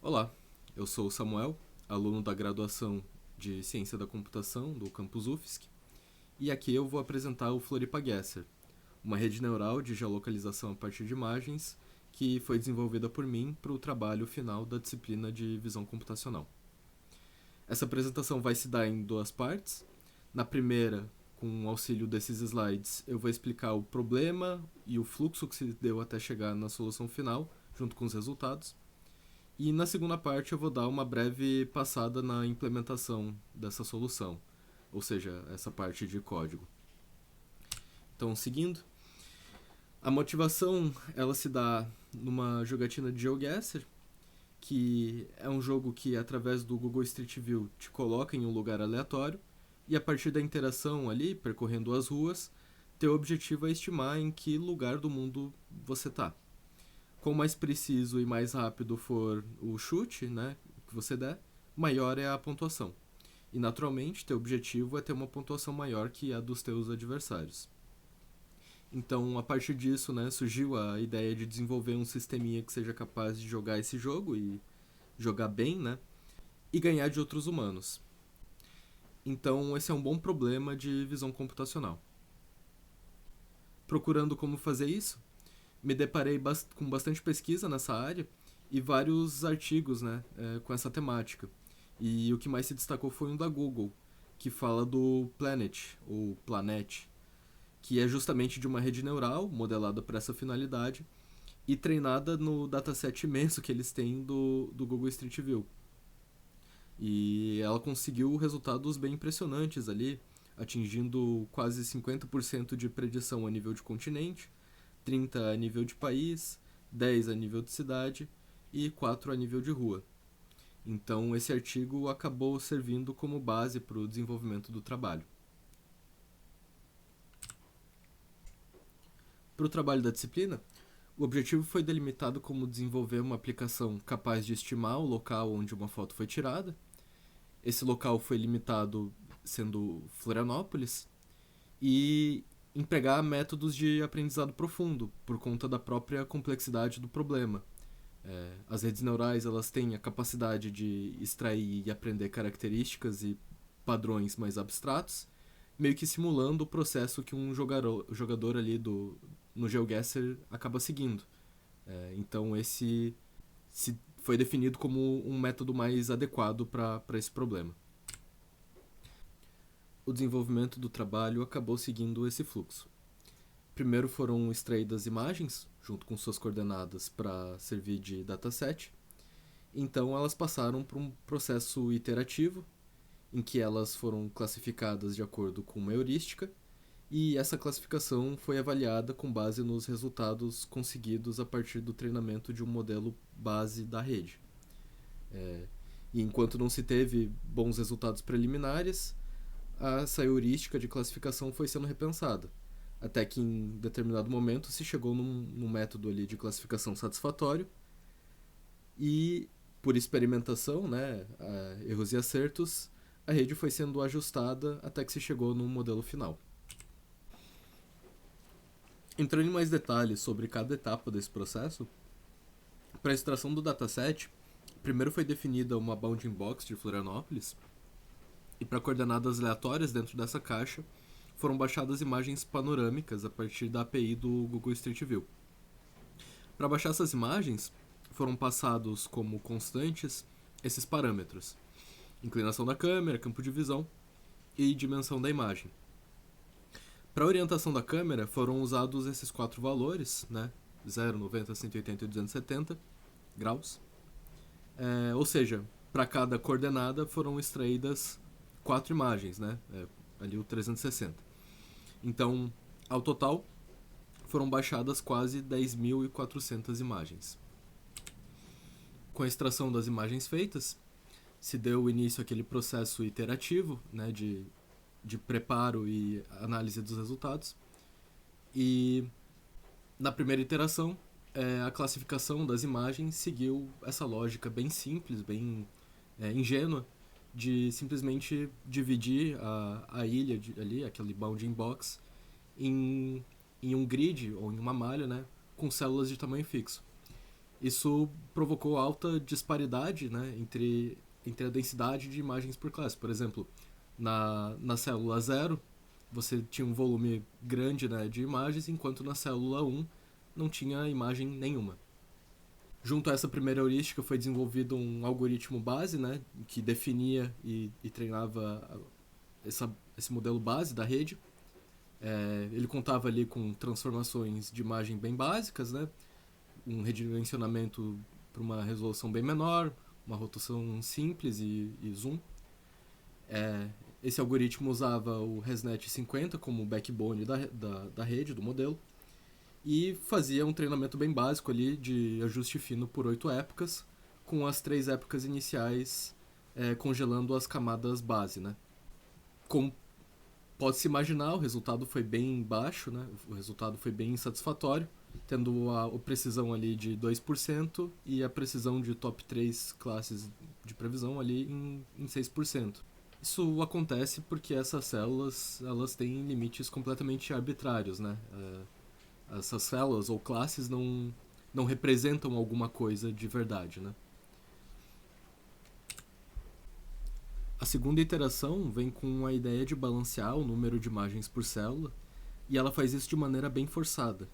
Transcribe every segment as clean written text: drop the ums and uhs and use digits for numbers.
Olá, eu sou o Samuel, aluno da graduação de Ciência da Computação do Campus UFSC, e aqui eu vou apresentar o Floripa Gesser, uma rede neural de geolocalização a partir de imagens que foi desenvolvida por mim para o trabalho final da disciplina de visão computacional. Essa apresentação vai se dar em duas partes. Na primeira, com o auxílio desses slides, eu vou explicar o problema e o fluxo que se deu até chegar na solução final, junto com os resultados. E na segunda parte eu vou dar uma breve passada na implementação dessa solução, ou seja, essa parte de código. Então, seguindo, a motivação ela se dá numa jogatina de GeoGuessr, que é um jogo que através do Google Street View te coloca em um lugar aleatório e a partir da interação ali, percorrendo as ruas, teu objetivo é estimar em que lugar do mundo você está. Quanto mais preciso e mais rápido for o chute, né, que você der, maior é a pontuação. E naturalmente, teu objetivo é ter uma pontuação maior que a dos teus adversários. Então, a partir disso, né, surgiu a ideia de desenvolver um sisteminha que seja capaz de jogar esse jogo e jogar bem, né, e ganhar de outros humanos. Então, esse é um bom problema de visão computacional. Procurando como fazer isso, me deparei com bastante pesquisa nessa área e vários artigos, né, com essa temática. E o que mais se destacou foi um da Google, que fala do Planet, ou Planet, que é justamente de uma rede neural modelada para essa finalidade e treinada no dataset imenso que eles têm do Google Street View. E ela conseguiu resultados bem impressionantes ali, atingindo quase 50% de predição a nível de continente, 30 a nível de país, 10 a nível de cidade e 4 a nível de rua. Então, esse artigo acabou servindo como base para o desenvolvimento do trabalho. Para o trabalho da disciplina, o objetivo foi delimitado como desenvolver uma aplicação capaz de estimar o local onde uma foto foi tirada. Esse local foi limitado sendo Florianópolis e empregar métodos de aprendizado profundo por conta da própria complexidade do problema. As redes neurais elas têm a capacidade de extrair e aprender características e padrões mais abstratos, meio que simulando o processo que um jogador ali no GeoGuessr acaba seguindo. Então esse foi definido como um método mais adequado para esse problema. O desenvolvimento do trabalho acabou seguindo esse fluxo. Primeiro foram extraídas imagens, junto com suas coordenadas, para servir de dataset. Então elas passaram por um processo iterativo, em que elas foram classificadas de acordo com uma heurística, e essa classificação foi avaliada com base nos resultados conseguidos a partir do treinamento de um modelo base da rede. E enquanto não se teve bons resultados preliminares, essa heurística de classificação foi sendo repensada, até que em determinado momento se chegou num método ali de classificação satisfatório e, por experimentação, né, erros e acertos, a rede foi sendo ajustada até que se chegou no modelo final. Entrando em mais detalhes sobre cada etapa desse processo, para a extração do dataset, primeiro foi definida uma bounding box de Florianópolis, e para coordenadas aleatórias dentro dessa caixa, foram baixadas imagens panorâmicas a partir da API do Google Street View. Para baixar essas imagens, foram passados como constantes esses parâmetros: inclinação da câmera, campo de visão e dimensão da imagem. Para a orientação da câmera, foram usados esses quatro valores, né? 0, 90, 180 e 270 graus. Ou seja, para cada coordenada foram extraídas quatro imagens, né? Ali o 360. Então, ao total, foram baixadas quase 10.400 imagens. Com a extração das imagens feitas, se deu início àquele processo iterativo, né, de preparo e análise dos resultados. E na primeira iteração, a classificação das imagens seguiu essa lógica bem simples, bem ingênua, de simplesmente dividir a ilha ali, aquele bounding box, em um grid ou em uma malha, né, com células de tamanho fixo. Isso provocou alta disparidade, né, entre a densidade de imagens por classe. Por exemplo, na célula 0, você tinha um volume grande, né, de imagens, enquanto na célula 1 não tinha imagem nenhuma. Junto a essa primeira heurística foi desenvolvido um algoritmo base, né, que definia e treinava esse modelo base da rede. Ele contava ali com transformações de imagem bem básicas, né, um redimensionamento para uma resolução bem menor, uma rotação simples e zoom. Esse algoritmo usava o ResNet 50 como backbone da rede, do modelo, e fazia um treinamento bem básico ali de ajuste fino por 8 épocas, com as 3 épocas iniciais congelando as camadas base, né? Como pode-se imaginar, o resultado foi bem baixo, né? O resultado foi bem insatisfatório, tendo a precisão ali de 2% e a precisão de top 3 classes de previsão ali em 6%. Isso acontece porque essas células elas têm limites completamente arbitrários, né? Essas células ou classes não representam alguma coisa de verdade, né? A segunda iteração vem com a ideia de balancear o número de imagens por célula, e ela faz isso de maneira bem forçada.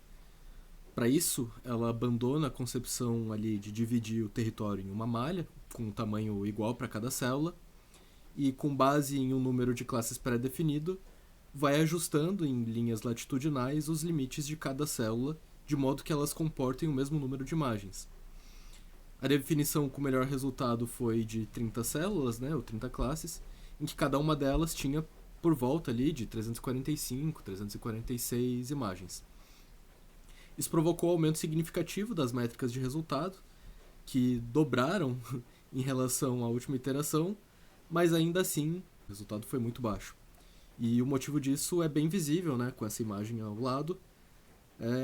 Para isso, ela abandona a concepção ali de dividir o território em uma malha, com um tamanho igual para cada célula, e com base em um número de classes pré-definido, vai ajustando em linhas latitudinais os limites de cada célula, de modo que elas comportem o mesmo número de imagens. A definição com o melhor resultado foi de 30 células, né, ou 30 classes, em que cada uma delas tinha por volta ali de 345, 346 imagens. Isso provocou um aumento significativo das métricas de resultado, que dobraram em relação à última iteração, mas ainda assim o resultado foi muito baixo. E o motivo disso é bem visível, né, com essa imagem ao lado.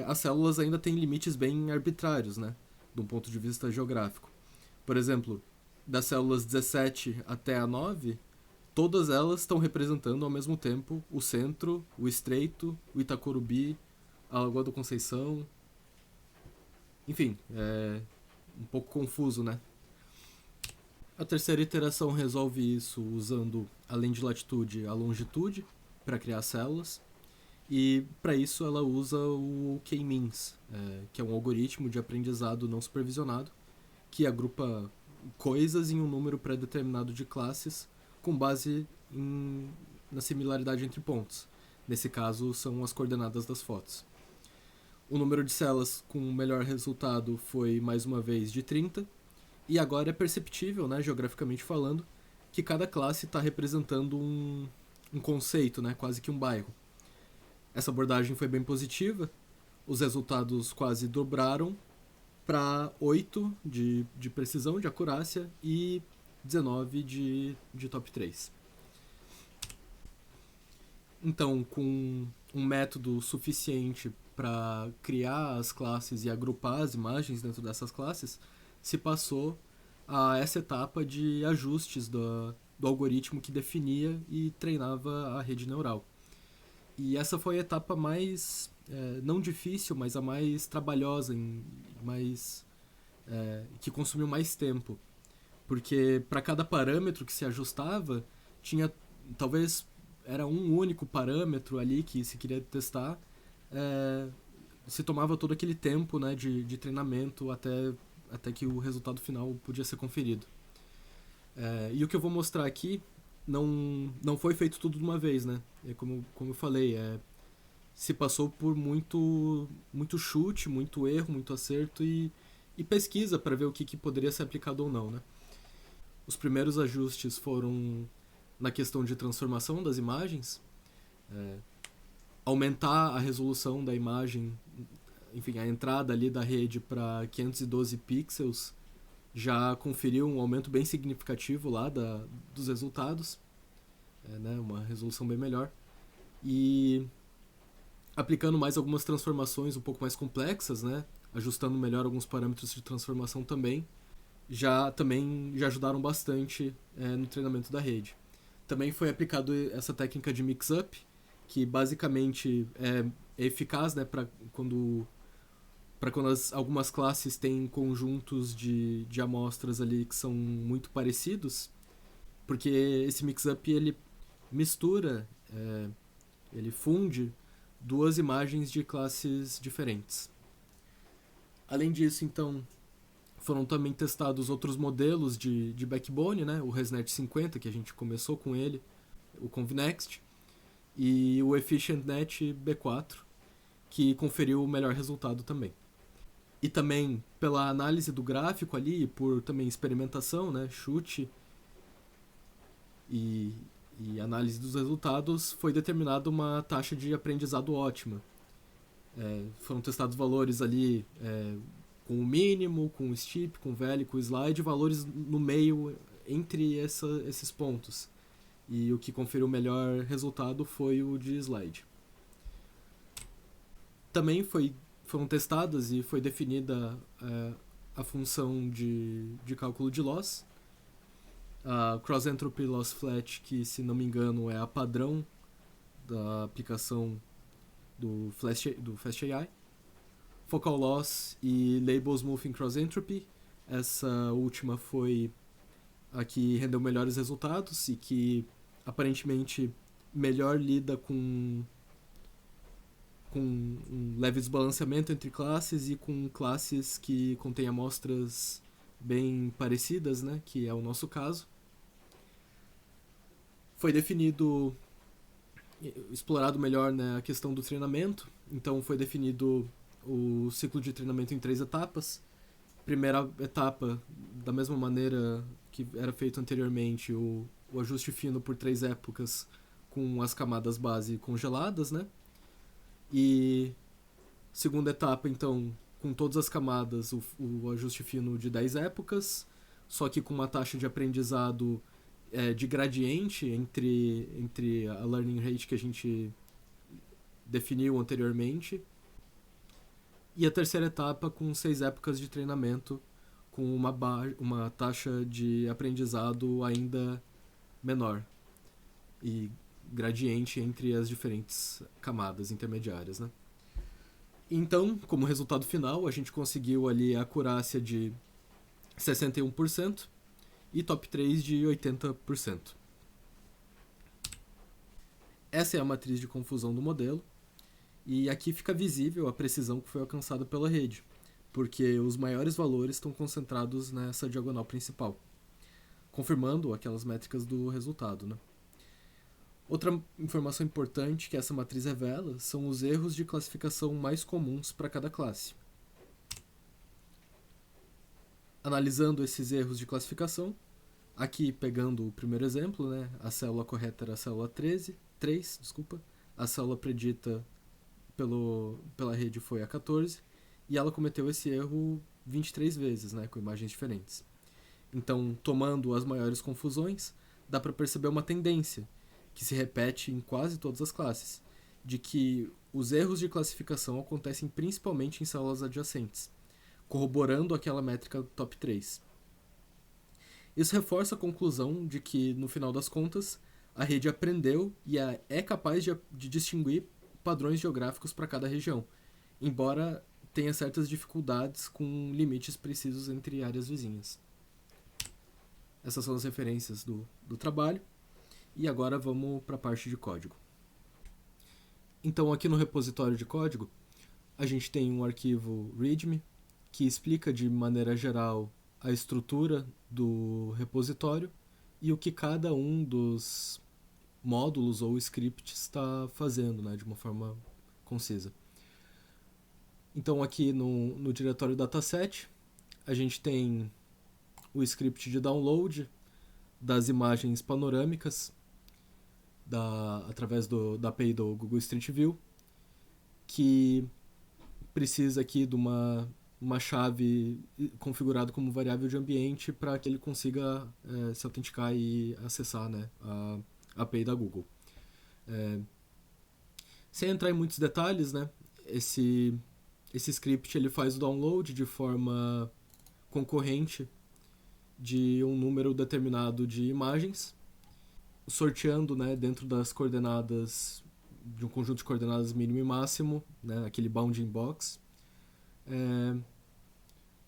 As células ainda têm limites bem arbitrários, né, de um ponto de vista geográfico. Por exemplo, das células 17 até a 9, todas elas estão representando ao mesmo tempo o centro, o estreito, o Itacorubi, a Lagoa da Conceição. Enfim, é um pouco confuso, né? A terceira iteração resolve isso usando, além de latitude, a longitude para criar células. E para isso ela usa o K-means, que é um algoritmo de aprendizado não supervisionado que agrupa coisas em um número pré-determinado de classes com base na similaridade entre pontos. Nesse caso, são as coordenadas das fotos. O número de células com o melhor resultado foi, mais uma vez, de 30, e agora é perceptível, né, geograficamente falando, que cada classe está representando um conceito, né, quase que um bairro. Essa abordagem foi bem positiva, os resultados quase dobraram para 8 de precisão, de acurácia, e 19 de top 3. Então, com um método suficiente para criar as classes e agrupar as imagens dentro dessas classes, se passou a essa etapa de ajustes do algoritmo que definia e treinava a rede neural. E essa foi a etapa mais, não difícil, mas a mais trabalhosa, que consumiu mais tempo. Porque para cada parâmetro que se ajustava, tinha, talvez era um único parâmetro ali que se queria testar, se tomava todo aquele tempo, né, de treinamento até que o resultado final podia ser conferido. E o que eu vou mostrar aqui não foi feito tudo de uma vez, né? Como eu falei, se passou por muito chute, muito erro, muito acerto e pesquisa para ver o que poderia ser aplicado ou não, né? Os primeiros ajustes foram na questão de transformação das imagens, aumentar a resolução da imagem, enfim, a entrada ali da rede para 512 pixels já conferiu um aumento bem significativo lá dos resultados, né, uma resolução bem melhor. E aplicando mais algumas transformações um pouco mais complexas, né, ajustando melhor alguns parâmetros de transformação também já ajudaram bastante no treinamento da rede. Também foi aplicado essa técnica de mix-up, que basicamente é eficaz, né, para quando para quando algumas classes têm conjuntos de amostras ali que são muito parecidos, porque esse mix-up ele mistura, ele funde duas imagens de classes diferentes. Além disso, então, foram também testados outros modelos de backbone, né? O ResNet 50, que a gente começou com ele, o ConvNext, e o EfficientNet B4, que conferiu o melhor resultado também. E também pela análise do gráfico ali, por também experimentação, né? Chute e análise dos resultados, foi determinada uma taxa de aprendizado ótima. Foram testados valores ali com o mínimo, com o steep, com o valley, com o slide, valores no meio entre esses pontos. E o que conferiu o melhor resultado foi o de slide. Também foram testadas e foi definida a função de cálculo de loss, a Cross Entropy Loss Flat, que, se não me engano, é a padrão da aplicação do FastAI, Focal Loss e Label Smoothing Cross Entropy. Essa última foi a que rendeu melhores resultados e que aparentemente melhor lida com um leve desbalanceamento entre classes e com classes que contêm amostras bem parecidas, né, que é o nosso caso. Foi explorado melhor, né, a questão do treinamento. Então foi definido o ciclo de treinamento em 3 etapas. Primeira etapa, da mesma maneira que era feito anteriormente, o ajuste fino por 3 épocas com as camadas base congeladas, né? E segunda etapa, então, com todas as camadas, o ajuste fino de 10 épocas, só que com uma taxa de aprendizado de gradiente entre a learning rate que a gente definiu anteriormente. E a terceira etapa com 6 épocas de treinamento, com uma taxa de aprendizado ainda menor e gradiente entre as diferentes camadas intermediárias, né? Então, como resultado final, a gente conseguiu ali a acurácia de 61% e top 3 de 80%. Essa é a matriz de confusão do modelo, e aqui fica visível a precisão que foi alcançada pela rede, porque os maiores valores estão concentrados nessa diagonal principal, confirmando aquelas métricas do resultado, né? Outra informação importante que essa matriz revela são os erros de classificação mais comuns para cada classe. Analisando esses erros de classificação, aqui pegando o primeiro exemplo, né, a célula correta era a célula 3, a célula predita pela rede foi a 14, e ela cometeu esse erro 23 vezes, né, com imagens diferentes. Então, tomando as maiores confusões, dá para perceber uma tendência que se repete em quase todas as classes, de que os erros de classificação acontecem principalmente em células adjacentes, corroborando aquela métrica top 3. Isso reforça a conclusão de que, no final das contas, a rede aprendeu e é capaz de distinguir padrões geográficos para cada região, embora tenha certas dificuldades com limites precisos entre áreas vizinhas. Essas são as referências do trabalho. E agora vamos para a parte de código. Então, aqui no repositório de código, a gente tem um arquivo README que explica de maneira geral a estrutura do repositório e o que cada um dos módulos ou scripts está fazendo, né, de uma forma concisa. Então, aqui no diretório dataset, a gente tem o script de download das imagens panorâmicas através da API do Google Street View, que precisa aqui de uma chave configurada como variável de ambiente para que ele consiga se autenticar e acessar, né, a API da Google. Sem entrar em muitos detalhes, né, esse script ele faz o download de forma concorrente de um número determinado de imagens, sorteando, né, dentro das coordenadas de um conjunto de coordenadas mínimo e máximo, né, aquele bounding box,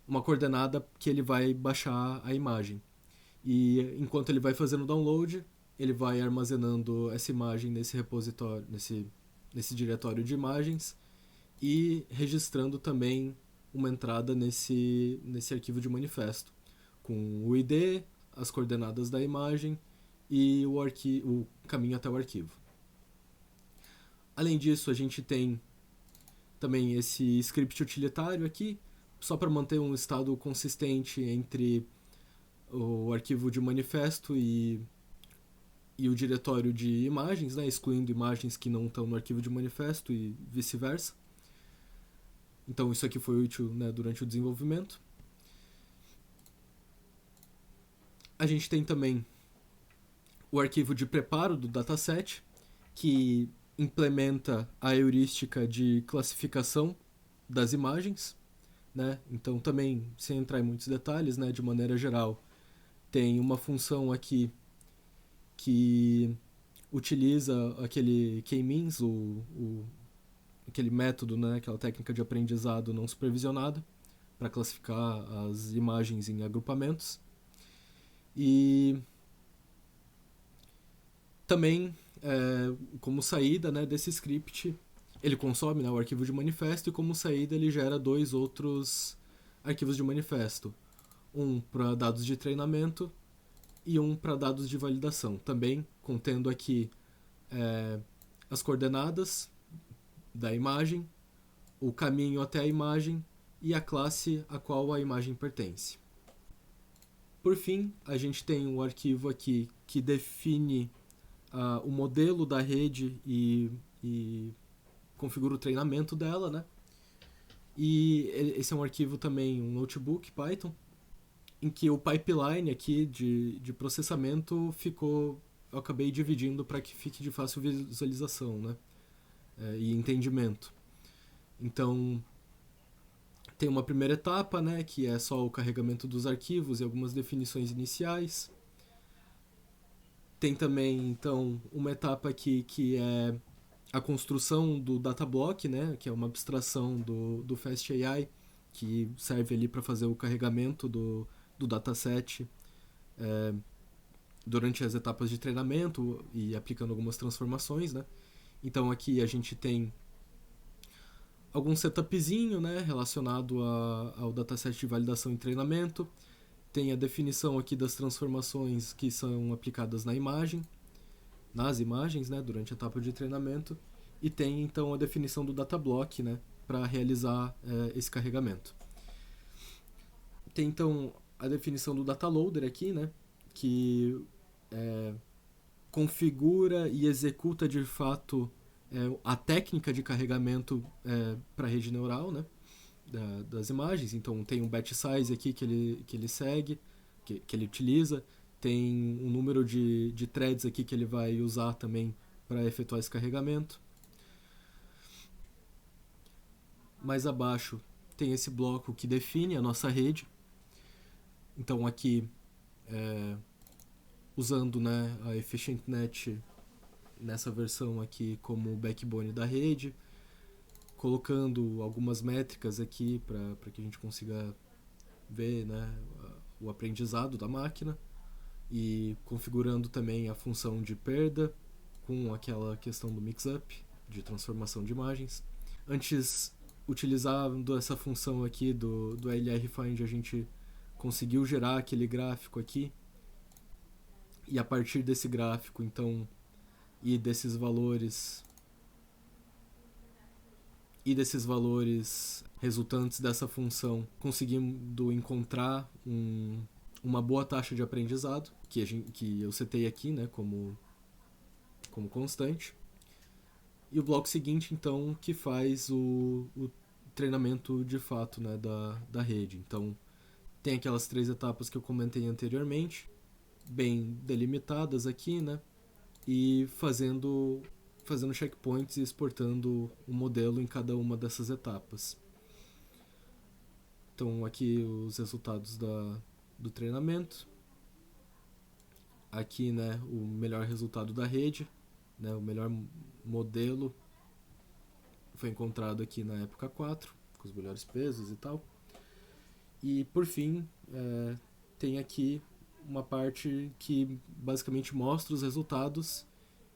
uma coordenada que ele vai baixar a imagem. E enquanto ele vai fazendo o download, ele vai armazenando essa imagem nesse repositório, nesse diretório de imagens, e registrando também uma entrada nesse arquivo de manifesto, com o ID, as coordenadas da imagem e o caminho até o arquivo. Além disso, a gente tem também esse script utilitário aqui, só para manter um estado consistente entre o arquivo de manifesto e o diretório de imagens, né, excluindo imagens que não estão no arquivo de manifesto e vice-versa. Então isso aqui foi útil, né, durante o desenvolvimento. A gente tem também o arquivo de preparo do dataset, que implementa a heurística de classificação das imagens, né? Então também, sem entrar em muitos detalhes, né, de maneira geral, tem uma função aqui que utiliza aquele k-means, aquele método, né, aquela técnica de aprendizado não supervisionado, para classificar as imagens em agrupamentos. E também, como saída, né, desse script, ele consome, né, o arquivo de manifesto, e como saída ele gera 2 outros arquivos de manifesto. Um para dados de treinamento e um para dados de validação, também contendo aqui as coordenadas da imagem, o caminho até a imagem e a classe a qual a imagem pertence. Por fim, a gente tem um arquivo aqui que define o modelo da rede e configura o treinamento dela, né? E esse é um arquivo também, um notebook Python, em que o pipeline aqui de processamento eu acabei dividindo para que fique de fácil visualização, né? E entendimento. Então, tem uma primeira etapa, né, que é só o carregamento dos arquivos e algumas definições iniciais. Tem também, então, uma etapa aqui que é a construção do datablock, né, que é uma abstração do FastAI, que serve ali para fazer o carregamento do dataset durante as etapas de treinamento e aplicando algumas transformações, né. Então aqui a gente tem algum setupzinho, né, relacionado ao dataset de validação e treinamento. Tem a definição aqui das transformações que são aplicadas nas imagens, né, durante a etapa de treinamento. E tem então a definição do datablock, né, para realizar esse carregamento. Tem então a definição do dataloader aqui, né, que configura e executa de fato a técnica de carregamento para a rede neural, né, das imagens. Então tem um batch size aqui que ele segue, que ele utiliza, tem um número de threads aqui que ele vai usar também para efetuar esse carregamento. Mais abaixo tem esse bloco que define a nossa rede. Então aqui, usando, né, a EfficientNet nessa versão aqui como backbone da rede, colocando algumas métricas aqui para que a gente consiga ver, né, o aprendizado da máquina, e configurando também a função de perda com aquela questão do mix-up, de transformação de imagens. Antes, utilizando essa função aqui do LRFind, a gente conseguiu gerar aquele gráfico aqui, e a partir desse gráfico, então, e desses valores resultantes dessa função, conseguindo encontrar uma boa taxa de aprendizado, que eu setei aqui, né, como constante. E o bloco seguinte, então, que faz o treinamento de fato, né, da rede. Então, tem aquelas 3 etapas que eu comentei anteriormente, bem delimitadas aqui, né, e fazendo checkpoints e exportando o modelo em cada uma dessas etapas. Então aqui os resultados do treinamento. Aqui, né, o melhor resultado da rede, né, o melhor modelo foi encontrado aqui na época 4, com os melhores pesos e tal. E por fim, tem aqui uma parte que basicamente mostra os resultados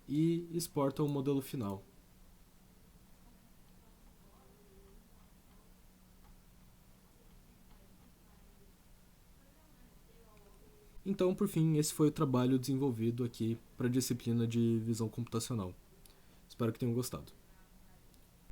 e exporta o modelo final. Então, por fim, esse foi o trabalho desenvolvido aqui para a disciplina de visão computacional. Espero que tenham gostado.